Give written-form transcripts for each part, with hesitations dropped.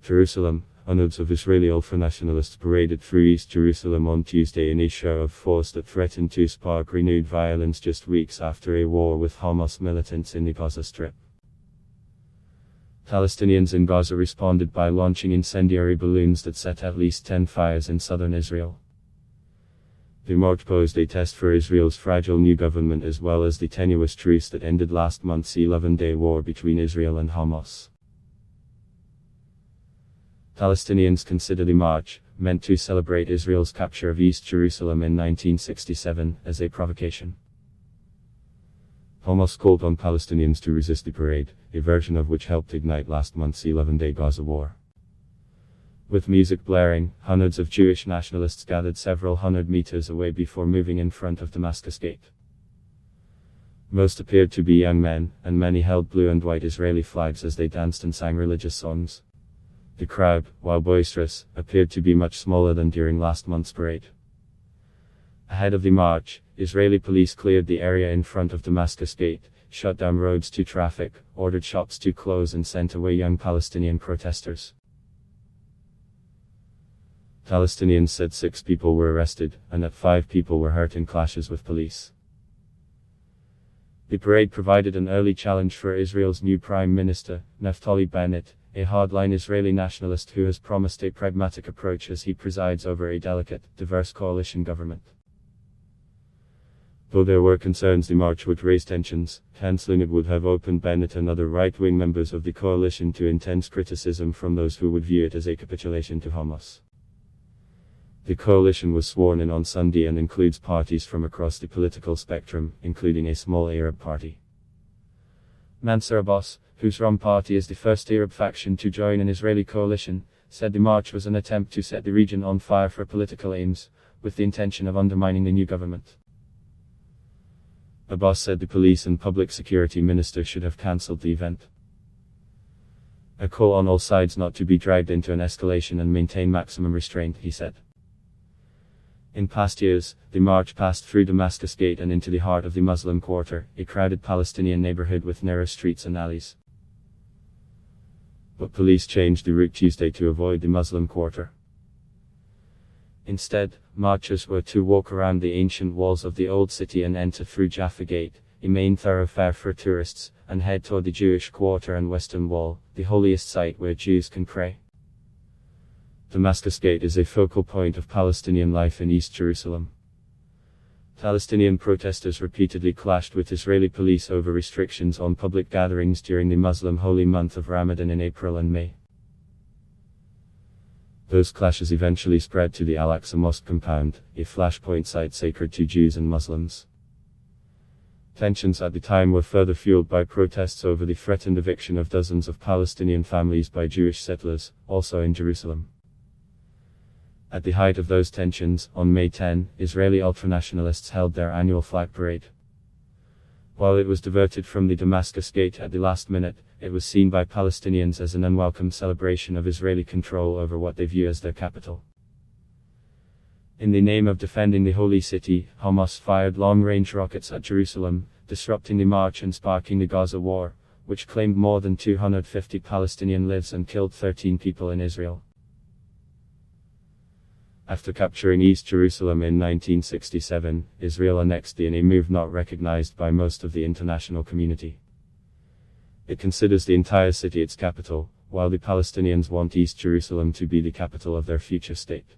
Jerusalem, hundreds of Israeli ultranationalists paraded through East Jerusalem on Tuesday in a show of force that threatened to spark renewed violence just weeks after a war with Hamas militants in the Gaza Strip. Palestinians in Gaza responded by launching incendiary balloons that set at least 10 fires in southern Israel. The march posed a test for Israel's fragile new government as well as the tenuous truce that ended last month's 11-day war between Israel and Hamas. Palestinians consider the march, meant to celebrate Israel's capture of East Jerusalem in 1967, as a provocation. Hamas called on Palestinians to resist the parade, a version of which helped ignite last month's 11-day Gaza war. With music blaring, hundreds of Jewish nationalists gathered several hundred meters away before moving in front of Damascus Gate. Most appeared to be young men, and many held blue and white Israeli flags as they danced and sang religious songs. The crowd, while boisterous, appeared to be much smaller than during last month's parade. Ahead of the march, Israeli police cleared the area in front of Damascus Gate, shut down roads to traffic, ordered shops to close and sent away young Palestinian protesters. Palestinians said 6 people were arrested, and that 5 people were hurt in clashes with police. The parade provided an early challenge for Israel's new Prime Minister, Naftali Bennett, a hardline Israeli nationalist who has promised a pragmatic approach as he presides over a delicate, diverse coalition government. Though there were concerns the march would raise tensions, cancelling it would have opened Bennett and other right-wing members of the coalition to intense criticism from those who would view it as a capitulation to Hamas. The coalition was sworn in on Sunday and includes parties from across the political spectrum, including a small Arab party. Mansour Abbas, whose Ram party is the first Arab faction to join an Israeli coalition, said the march was an attempt to set the region on fire for political aims, with the intention of undermining the new government. Abbas said the police and public security minister should have cancelled the event. A call on all sides not to be dragged into an escalation and maintain maximum restraint, he said. In past years, the march passed through Damascus Gate and into the heart of the Muslim Quarter, a crowded Palestinian neighborhood with narrow streets and alleys. But police changed the route Tuesday to avoid the Muslim Quarter. Instead, marchers were to walk around the ancient walls of the Old City and enter through Jaffa Gate, a main thoroughfare for tourists, and head toward the Jewish Quarter and Western Wall, the holiest site where Jews can pray. Damascus Gate is a focal point of Palestinian life in East Jerusalem. Palestinian protesters repeatedly clashed with Israeli police over restrictions on public gatherings during the Muslim holy month of Ramadan in April and May. Those clashes eventually spread to the Al-Aqsa Mosque compound, a flashpoint site sacred to Jews and Muslims. Tensions at the time were further fueled by protests over the threatened eviction of dozens of Palestinian families by Jewish settlers, also in Jerusalem. At the height of those tensions, on May 10, Israeli ultranationalists held their annual flag parade. While it was diverted from the Damascus Gate at the last minute, it was seen by Palestinians as an unwelcome celebration of Israeli control over what they view as their capital. In the name of defending the holy city, Hamas fired long-range rockets at Jerusalem, disrupting the march and sparking the Gaza war, which claimed more than 250 Palestinian lives and killed 13 people in Israel. After capturing East Jerusalem in 1967, Israel annexed it in a move not recognized by most of the international community. It considers the entire city its capital, while the Palestinians want East Jerusalem to be the capital of their future state.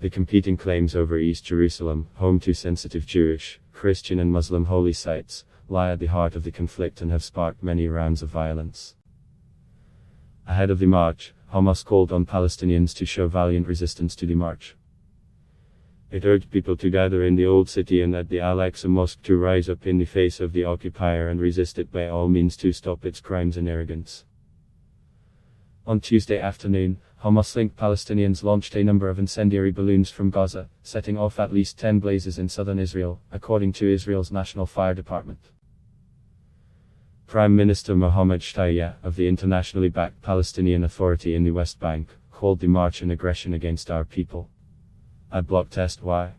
The competing claims over East Jerusalem, home to sensitive Jewish, Christian and Muslim holy sites, lie at the heart of the conflict and have sparked many rounds of violence. Ahead of the march, Hamas called on Palestinians to show valiant resistance to the march. It urged people to gather in the Old City and at the Al-Aqsa Mosque to rise up in the face of the occupier and resist it by all means to stop its crimes and arrogance. On Tuesday afternoon, Hamas-linked Palestinians launched a number of incendiary balloons from Gaza, setting off at least 10 blazes in southern Israel, according to Israel's National Fire Department. Prime Minister Mohammed Shtayyeh, of the internationally backed Palestinian Authority in the West Bank, called the march an aggression against our people. Ad block test why.